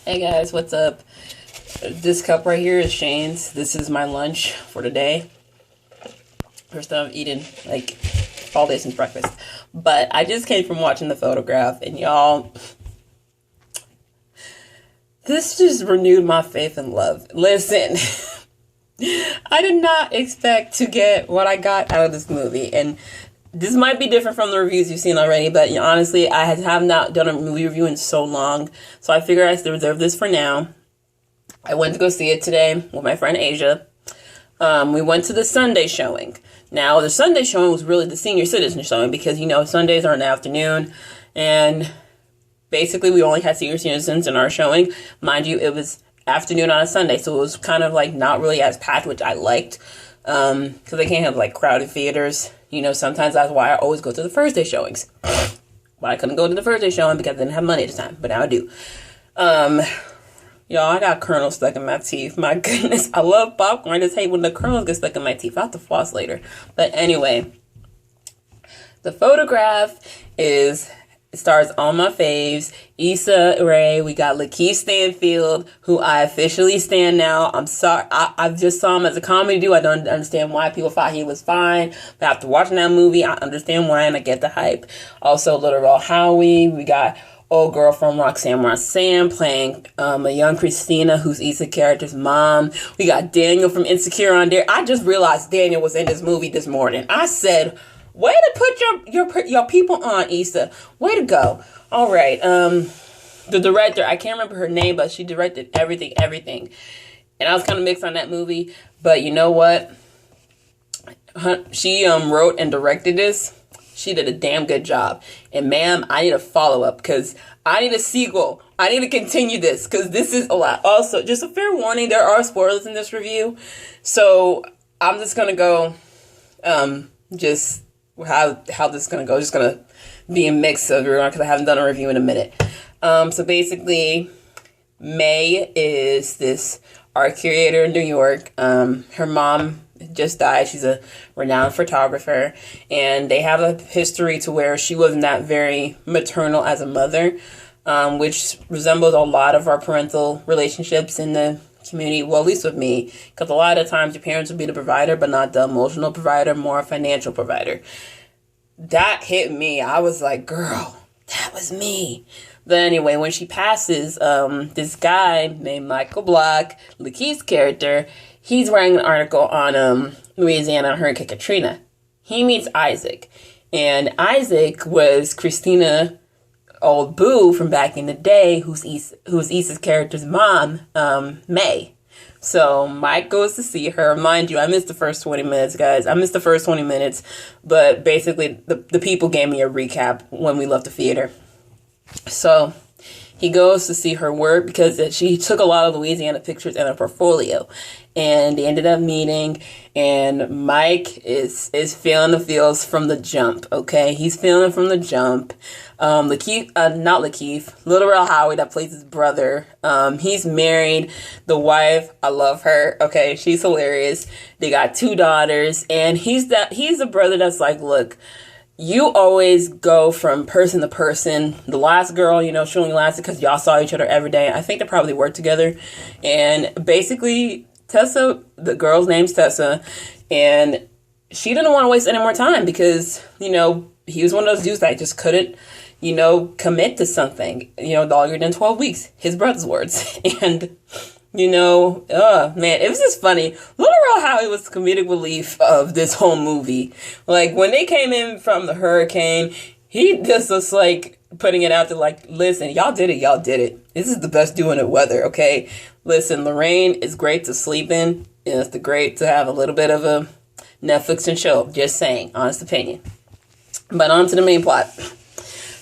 Hey guys, what's up? This cup right here is Shane's. This is my lunch for today. First time I've eaten like all day since breakfast. But I just came from watching The Photograph, and y'all, this just renewed my faith and love. Listen, I did not expect to get what I got out of this movie, and this might be different from the reviews you've seen already, but honestly, I have not done a movie review in so long, so I figured I'd reserve this for now. I went to go see it today with my friend Asia. We went to the Sunday showing. Now, the Sunday showing was really the senior citizen showing because, Sundays are in the afternoon, and basically we only had senior citizens in our showing. Mind you, it was afternoon on a Sunday, so it was kind of like not really as packed, which I liked, because they can't have like crowded theaters. Sometimes that's why I always go to the Thursday showings. But I couldn't go to the Thursday showing because I didn't have money at the time. But now I do. Y'all, I got kernels stuck in my teeth. My goodness. I love popcorn. I just hate when the kernels get stuck in my teeth. I'll have to floss later. But anyway. The Photograph stars all my faves. Issa Rae. We got Lakeith Stanfield, who I officially stand now. I'm sorry. I just saw him as a comedy dude. I don't understand why people thought he was fine. But after watching that movie, I understand why, and I get the hype. Also, Little Rel Howie. We got old girl from Roxanne Roxanne playing a young Christina, who's Issa character's mom. We got Daniel from Insecure on there. I just realized Daniel was in this movie this morning. I said, way to put your people on, Issa. Way to go. All right. The director, I can't remember her name, but she directed everything. And I was kind of mixed on that movie. But you know what? She wrote and directed this. She did a damn good job. And ma'am, I need a follow-up because I need a sequel. I need to continue this because this is a lot. Also, just a fair warning, there are spoilers in this review. So I'm just going to go just how this is going to go. Just going to be a mix of everyone because I haven't done a review in a minute. So basically, May is this art curator in New York. Her mom just died. She's a renowned photographer, and they have a history to where she wasn't that very maternal as a mother, which resembles a lot of our parental relationships in the community, well, at least with me, because a lot of times your parents will be the provider, but not the emotional provider, more a financial provider. That hit me. I was like, girl, that was me. But anyway, when she passes, this guy named Michael Block, Lakeith's character, he's writing an article on Louisiana Hurricane Katrina. He meets Isaac, and Isaac was Christina, old boo from back in the day, who's Issa's character's mom, May. So Mike goes to see her. Mind you, I missed the first 20 minutes, guys. I missed the first 20 minutes, but basically the people gave me a recap when we left the theater. So he goes to see her work because she took a lot of Louisiana pictures in a portfolio, and they ended up meeting, and Mike is feeling the feels from the jump, okay? He's feeling from the jump. Little Rel Howie, that plays his brother, he's married. The wife, I love her, okay? She's hilarious. They got 2 daughters, and he's the brother that's like, look, you always go from person to person. The last girl, she only lasted because y'all saw each other every day. I think they probably worked together. And basically, Tessa, the girl's name's Tessa, and she didn't want to waste any more time because, he was one of those dudes that just couldn't, commit to something, longer than 12 weeks. His brother's words. And man, it was just funny. Little Rel Howie was the comedic relief of this whole movie. Like, when they came in from the hurricane, he just was like putting it out there like, listen, y'all did it. This is the best doing it weather, okay? Listen, Lorraine is great to sleep in, and it's great to have a little bit of a Netflix and chill. Just saying, honest opinion. But on to the main plot.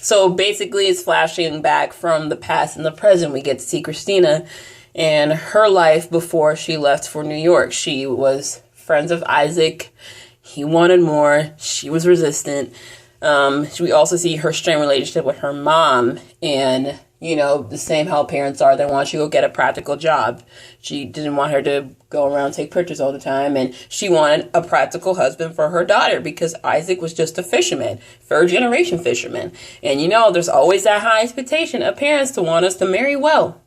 So basically, it's flashing back from the past and the present. We get to see Christina and her life before she left for New York. She was friends with Isaac. He wanted more. She was resistant. We also see her strained relationship with her mom. And, the same how parents are. They want you to go get a practical job. She didn't want her to go around and take pictures all the time. And she wanted a practical husband for her daughter because Isaac was just a fisherman, third generation fisherman. And, there's always that high expectation of parents to want us to marry well.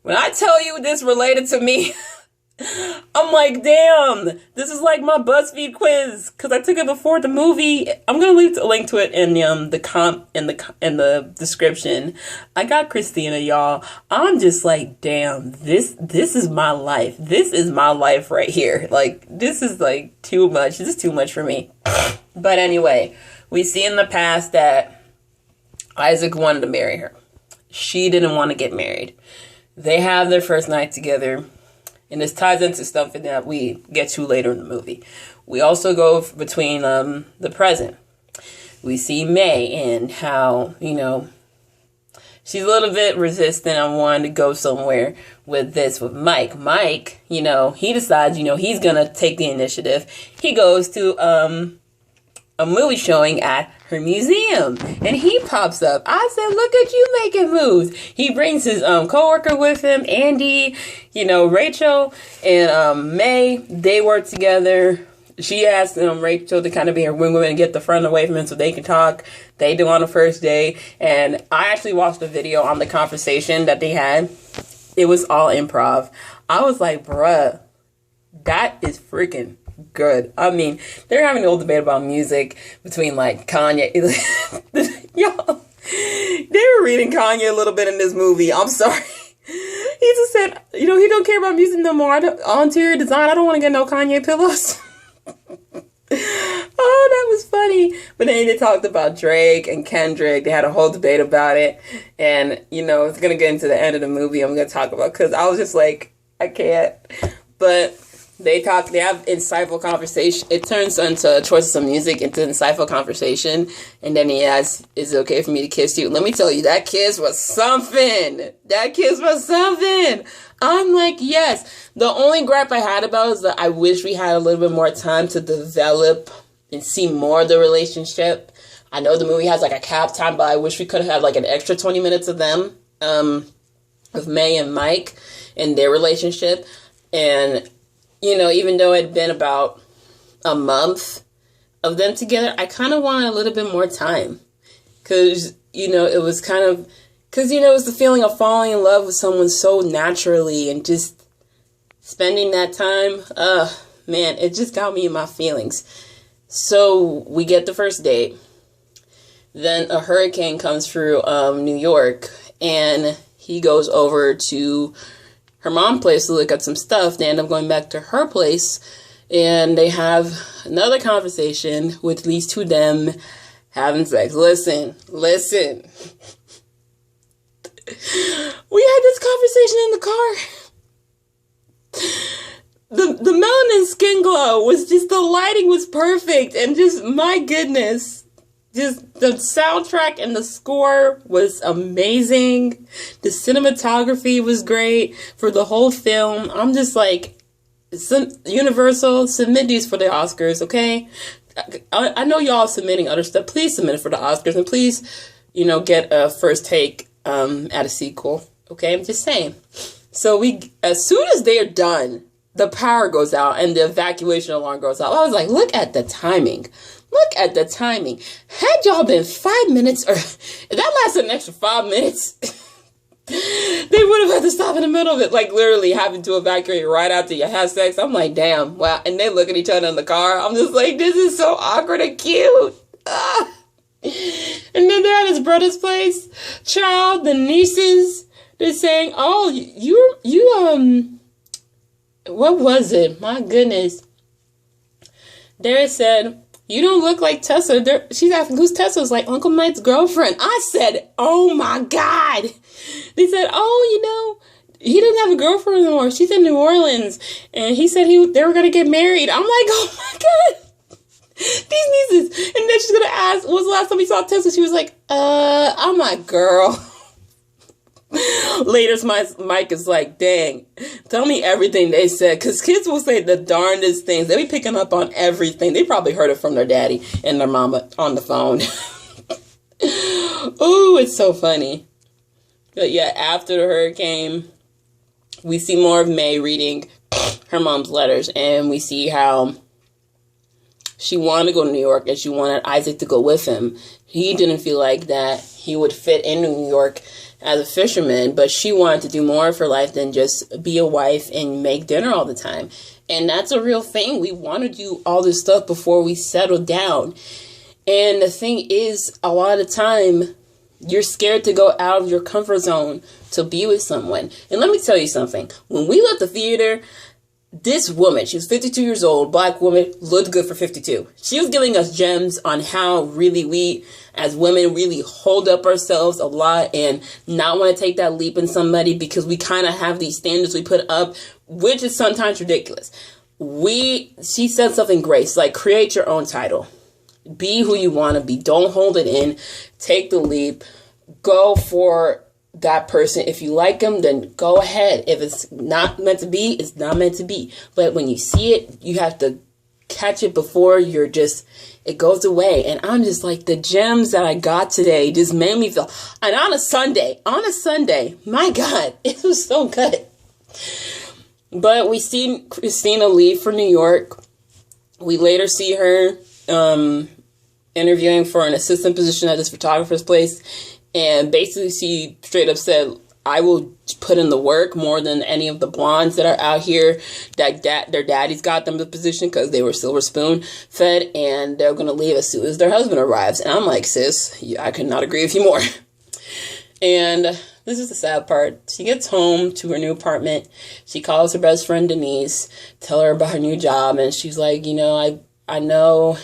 When I tell you this related to me, I'm like, damn, this is like my BuzzFeed quiz because I took it before the movie. I'm gonna leave a link to it in the description. I got Christina, y'all. I'm just like, damn, this is my life. This is my life right here. Like, this is like too much. This is too much for me. But anyway, we see in the past that Isaac wanted to marry her. She didn't want to get married. They have their first night together. And this ties into stuff that we get to later in the movie. We also go between the present. We see May and how, she's a little bit resistant on wanting to go somewhere with Mike. Mike, he decides, he's going to take the initiative. He goes to a movie showing at her museum, and he pops up. I said, look at you making moves. He brings his coworker with him, Andy, Rachel and May. They work together. She asked Rachel to kind of be her wingwoman and get the front away from him so they can talk. They do on the first day, and I actually watched the video on the conversation that they had. It was all improv. I was like, bruh, that is freaking good. I mean, they're having a little debate about music between like Kanye. Y'all, they were reading Kanye a little bit in this movie. I'm sorry. He just said, he don't care about music no more. On interior design, I don't want to get no Kanye pillows. Oh, that was funny. But then they talked about Drake and Kendrick. They had a whole debate about it. And, it's going to get into the end of the movie I'm going to talk about because I was just like, I can't. But they have insightful conversation. It turns into choices of music into insightful conversation. And then he asks, is it okay for me to kiss you? Let me tell you, that kiss was something. I'm like, yes. The only gripe I had about it is that I wish we had a little bit more time to develop and see more of the relationship. I know the movie has like a cap time, but I wish we could have had like an extra 20 minutes of them, of May and Mike and their relationship. And even though it had been about a month of them together, I kind of wanted a little bit more time. Because, it was kind of... Because, it was the feeling of falling in love with someone so naturally and just spending that time. Man, it just got me in my feelings. So we get the first date. Then a hurricane comes through New York. And he goes over to her mom's place to look at some stuff. They end up going back to her place, and they have another conversation, which leads to them having sex. Listen. We had this conversation in the car. The melanin skin glow was just, the lighting was perfect, and just, my goodness. Just the soundtrack and the score was amazing. The cinematography was great for the whole film. I'm just like, Universal, submit these for the Oscars, okay? I know y'all submitting other stuff. Please submit it for the Oscars, and please, get a first take at a sequel, okay? I'm just saying. So as soon as they're done, the power goes out and the evacuation alarm goes out. I was like, look at the timing. Had y'all been 5 minutes, or if that lasted an extra 5 minutes, they would have had to stop in the middle of it, like literally having to evacuate right after you had sex. I'm like, damn, wow. And they look at each other in the car. I'm just like, this is so awkward and cute. Ah. And then they're at his brother's place. Child, the nieces, they're saying, oh, you what was it? My goodness. They said, you don't look like Tessa. She's asking, who's Tessa? It was like Uncle Mike's girlfriend. I said, oh my God. They said, oh, he didn't have a girlfriend anymore. She's in New Orleans. And he said they were going to get married. I'm like, oh my God. These nieces. And then she's going to ask, when was the last time we saw Tessa? She was like, I'm like, girl. Later, Mike is like, dang, tell me everything they said. Because kids will say the darndest things. They be picking up on everything. They probably heard it from their daddy and their mama on the phone. Ooh, it's so funny. But yeah, after the hurricane, we see more of May reading her mom's letters. And we see how she wanted to go to New York and she wanted Isaac to go with him. He didn't feel like that he would fit in New York as a fisherman, but she wanted to do more of her life than just be a wife and make dinner all the time. And that's a real thing. We want to do all this stuff before we settle down. And the thing is, a lot of the time, you're scared to go out of your comfort zone to be with someone. And let me tell you something. When we left the theater, this woman, she was 52 years old, black woman, looked good for 52. She was giving us gems on how really we, as women, really hold up ourselves a lot and not want to take that leap in somebody because we kind of have these standards we put up, which is sometimes ridiculous. She said something great. It's like, create your own title. Be who you want to be. Don't hold it in. Take the leap. Go for that person. If you like them, then go ahead. If it's not meant to be, it's not meant to be. But when you see it, you have to catch it before it goes away. And I'm just like, the gems that I got today just made me feel, and on a Sunday, my God, it was so good. But we see Christina leave for New York. We later see her interviewing for an assistant position at this photographer's place. And basically she straight up said, I will put in the work more than any of the blondes that are out here that their daddies got them the position because they were silver spoon fed, and they're going to leave as soon as their husband arrives. And I'm like, sis, I could not agree with you more. And this is the sad part. She gets home to her new apartment. She calls her best friend Denise, tell her about her new job. And she's like, I know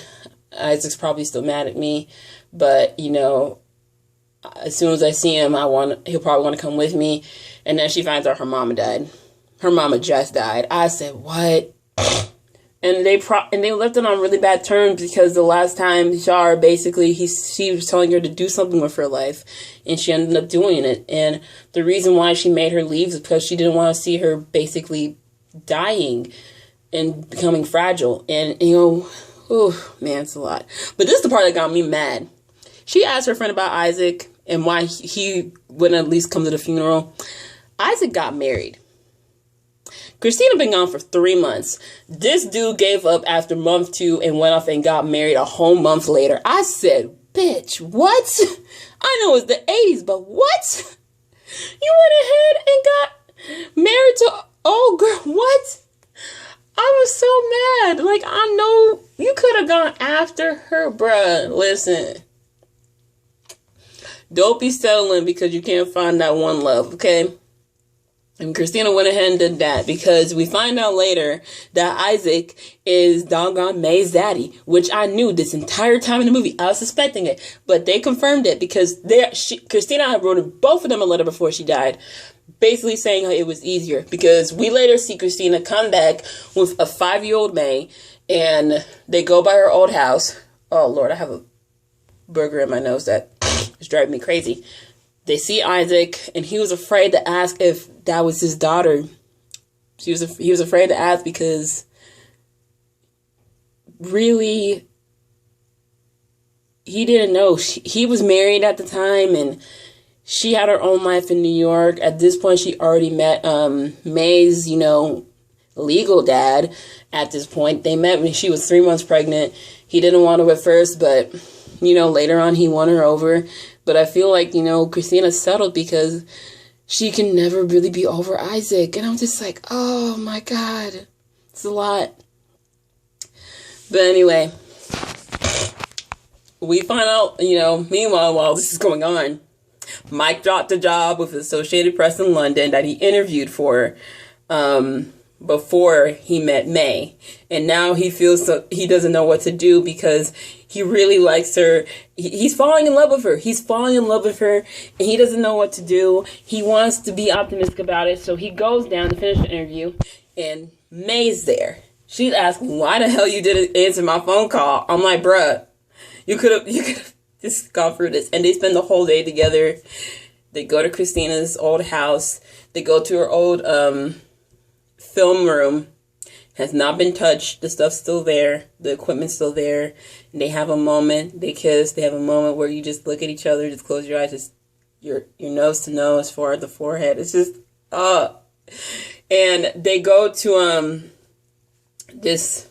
Isaac's probably still mad at me, but, as soon as I see him, he'll probably want to come with me. And then she finds out her mama died. Her mama just died. I said, what? And they left it on really bad terms because the last time he saw her, basically, she was telling her to do something with her life. And she ended up doing it. And the reason why she made her leave is because she didn't want to see her basically dying and becoming fragile. And, oh, man, it's a lot. But this is the part that got me mad. She asked her friend about Isaac and why he wouldn't at least come to the funeral. Isaac got married. Christina been gone for 3 months. This dude gave up after month 2 and went off and got married a whole month later. I said, bitch, what? I know it's the 80s, but what? You went ahead and got married to old girl. What? I was so mad. Like, I know you could have gone after her, bruh. Listen. Don't be settling because you can't find that one love, okay? And Christina went ahead and did that because we find out later that Isaac is doggone May's daddy, which I knew this entire time in the movie. I was suspecting it, but they confirmed it because Christina wrote both of them a letter before she died, basically saying how it was easier because we later see Christina come back with a 5-year-old May and they go by her old house. Oh, Lord, I have a burger in my nose that is driving me crazy. They see Isaac, and he was afraid to ask if that was his daughter. He was afraid to ask because really he didn't know. He was married at the time, and she had her own life in New York. At this point, she already met May's, legal dad. At this point, they met when she was 3 months pregnant. He didn't want her at first, but later on he won her over. But I feel like, Christina settled because she can never really be over Isaac. And I'm just like, oh my God, it's a lot. But anyway, we find out, meanwhile, while this is going on, Mike dropped a job with Associated Press in London that he interviewed for before he met May. And now he feels he doesn't know what to do because he really likes her. He's falling in love with her. And he doesn't know what to do. He wants to be optimistic about it. So he goes down to finish the interview and May's there. She's asking why the hell you didn't answer my phone call. I'm like, bruh, you could have just gone through this. And they spend the whole day together. They go to Christina's old house. They go to her old film room. Has not been touched. The stuff's still there. The equipment's still there. And they have a moment. They kiss. They have a moment where you just look at each other. Just close your eyes. Just your nose to nose, forehead to forehead. It's just, and they go to this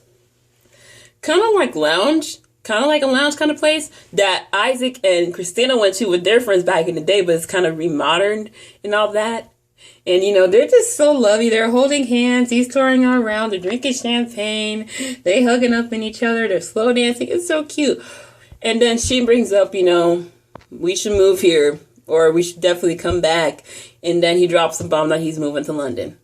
kind of like lounge kind of like a lounge kind of place that Isaac and Christina went to with their friends back in the day, but it's kind of remoderned and all that. And, you know, they're just so lovey. They're holding hands. He's touring around. They're drinking champagne. They hugging up in each other. They're slow dancing. It's so cute. And then she brings up, you know, we should move here, or we should definitely come back. And then he drops the bomb that he's moving to London.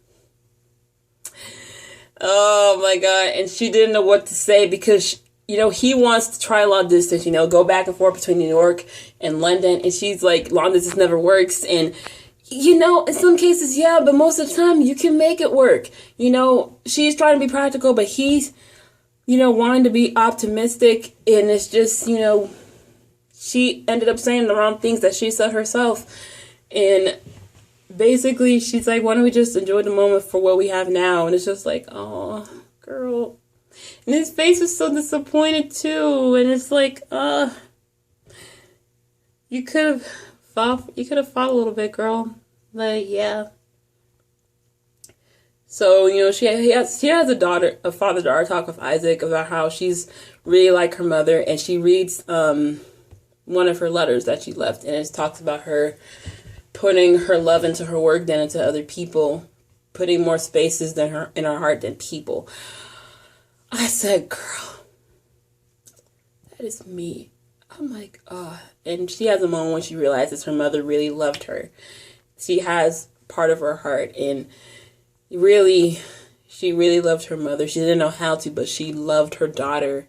Oh, my God. And she didn't know what to say because, you know, he wants to try long distance, you know, go back and forth between New York and London. And she's like, long distance never works. And, you know, in some cases, yeah, but most of the time you can make it work. You know, she's trying to be practical, but he's, you know, wanting to be optimistic. And it's just, you know, she ended up saying the wrong things that she said herself. And basically, she's like, why don't we just enjoy the moment for what we have now? And it's just like, oh, girl. And his face was so disappointed, too. And it's like, you could have fought a little bit, girl. Like, yeah. So, you know, she has a father-daughter talk with Isaac about how she's really like her mother. And she reads one of her letters that she left. And it talks about her putting her love into her work than into other people. Putting more spaces in her heart than people. I said, girl, that is me. I'm like, oh. And she has a moment when she realizes her mother really loved her. She has part of her heart. And really, she really loved her mother. She didn't know how to, but she loved her daughter.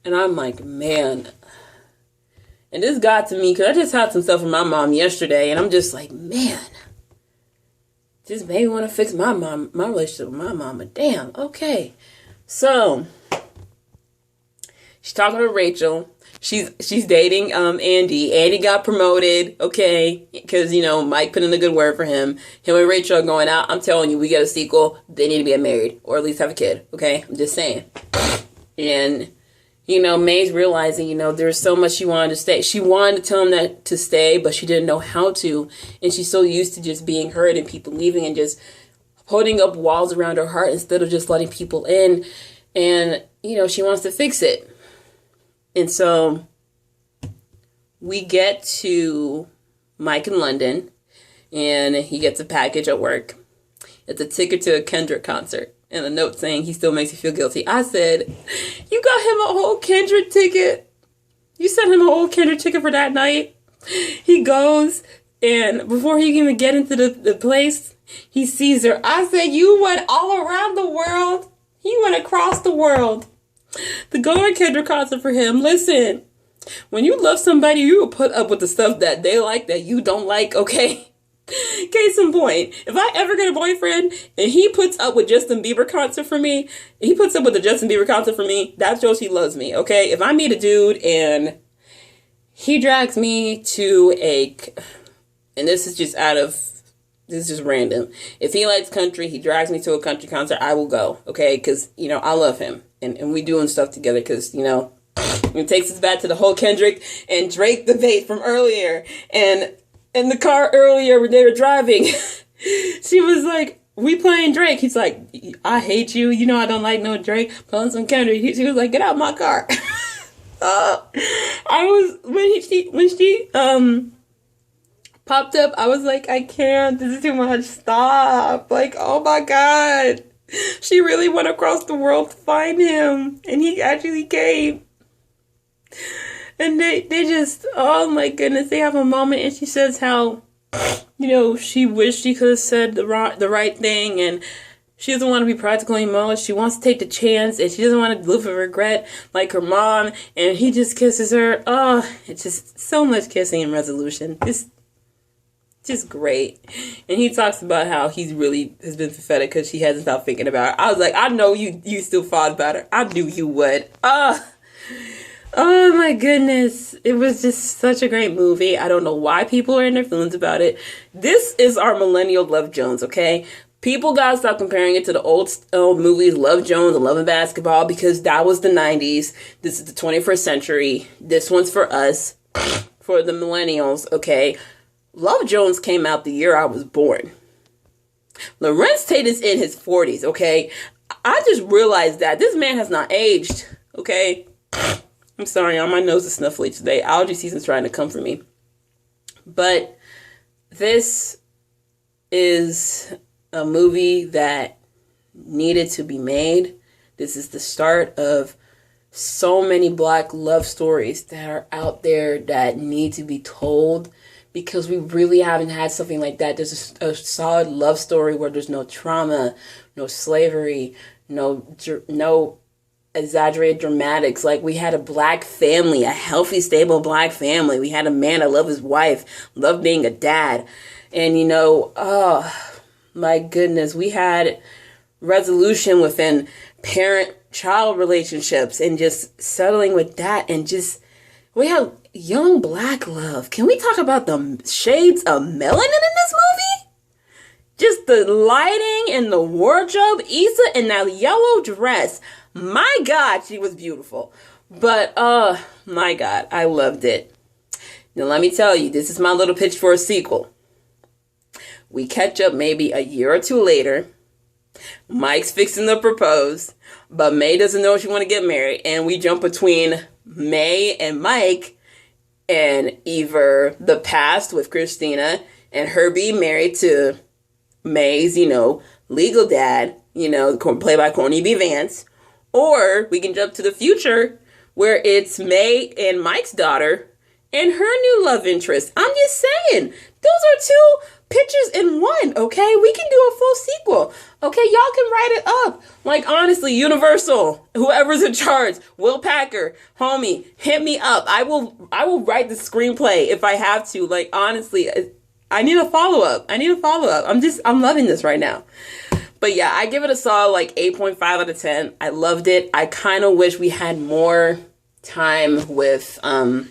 And I'm like, man. And this got to me because I just had some stuff with my mom yesterday. And I'm just like, man. Just made me want to fix my relationship with my mama. Damn, okay. So, she's talking to Rachel. She's dating Andy. Andy got promoted, okay, because, you know, Mike put in a good word for him. Him and Rachel are going out. I'm telling you, we get a sequel. They need to get married, or at least have a kid, okay? I'm just saying. And, you know, May's realizing, you know, there's so much she wanted to stay. She wanted to tell him that to stay, but she didn't know how to. And she's so used to just being hurt and people leaving and just putting up walls around her heart instead of just letting people in. And, you know, she wants to fix it. And so we get to Mike in London, and he gets a package at work. It's a ticket to a Kendrick concert and a note saying he still makes you feel guilty. I said, you got him a whole Kendrick ticket? You sent him a whole Kendrick ticket for that night? He goes, and before he can even get into the place, he sees her. I said, you went all around the world. He went across the world to go to a Kendrick concert for him. Listen, when you love somebody, you will put up with the stuff that they like that you don't like, okay? Case in point, if I ever get a boyfriend and he puts up with Justin Bieber concert for me, that shows he loves me, okay? If I meet a dude and he drags me to and this is just random. If he likes country, he drags me to a country concert, I will go, okay? Because, you know, I love him. And we doing stuff together because, you know, it takes us back to the whole Kendrick and Drake debate from earlier. And in the car earlier when they were driving, she was like, we playing Drake. He's like, I hate you. You know I don't like no Drake. Playing some Kendrick. She was like, get out of my car. When she popped up, I was like, I can't. This is too much. Stop. Like, oh my God. She really went across the world to find him. And he actually came. And they just, oh my goodness, they have a moment. And she says how, you know, she wished she could have said the right thing. And she doesn't want to be practical anymore. She wants to take the chance. And she doesn't want to live with regret like her mom. And he just kisses her. Oh, it's just so much kissing and resolution. Just great. And he talks about how he's really has been pathetic because she hasn't stopped thinking about her. I was like, I know you still thought about her. I knew you would. Oh my goodness. It was just such a great movie. I don't know why people are in their feelings about it. This is our millennial Love Jones, okay? People gotta stop comparing it to the old movies, Love Jones and Love and Basketball, because that was the 90s. This is the 21st century. This one's for us, for the millennials, okay? Love Jones came out the year I was born. Lorenz Tate is in his 40s, okay? I just realized that this man has not aged, okay? I'm sorry, my nose is snuffly today. Allergy season's trying to come for me. But this is a movie that needed to be made. This is the start of so many Black love stories that are out there that need to be told, because we really haven't had something like that. There's a solid love story where there's no trauma, no slavery, no exaggerated dramatics. Like, we had a Black family, a healthy, stable Black family. We had a man that loved his wife, loved being a dad. And, oh my goodness, we had resolution within parent-child relationships and just settling with that. And just, we have young Black love. Can we talk about the shades of melanin in this movie? Just the lighting and the wardrobe. Issa in that yellow dress. My God, she was beautiful. But, my God, I loved it. Now, let me tell you, this is my little pitch for a sequel. We catch up maybe a year or two later. Mike's fixing to propose, but May doesn't know she want to get married. And we jump between May and Mike and either the past with Christina and her being married to May's, legal dad, played by Courtney B. Vance. Or we can jump to the future where it's May and Mike's daughter and her new love interest. I'm just saying, those are two pictures in one, okay? We can do a full sequel, okay? Y'all can write it up. Like, honestly, Universal, whoever's in charge, Will Packer, homie, hit me up. I will write the screenplay if I have to. Like, honestly, I need a follow-up. I'm loving this right now. But yeah, I give it a solid 8.5 out of 10. I loved it. I kind of wish we had more time with, I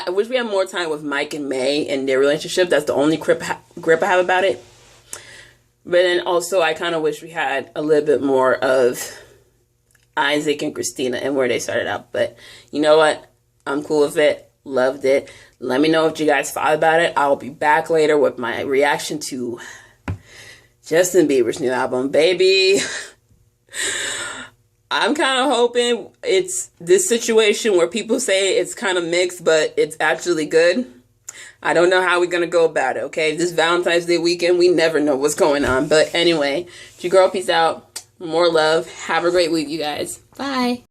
wish we had more time with Mike and May and their relationship. That's the only grip I have about it. But then also, I kind of wish we had a little bit more of Isaac and Christina and where they started out. But you know what? I'm cool with it. Loved it. Let me know what you guys thought about it. I'll be back later with my reaction to Justin Bieber's new album, baby. I'm kind of hoping it's this situation where people say it's kind of mixed, but it's actually good. I don't know how we're going to go about it, okay? This Valentine's Day weekend, we never know what's going on. But anyway, it's your girl, peace out. More love. Have a great week, you guys. Bye.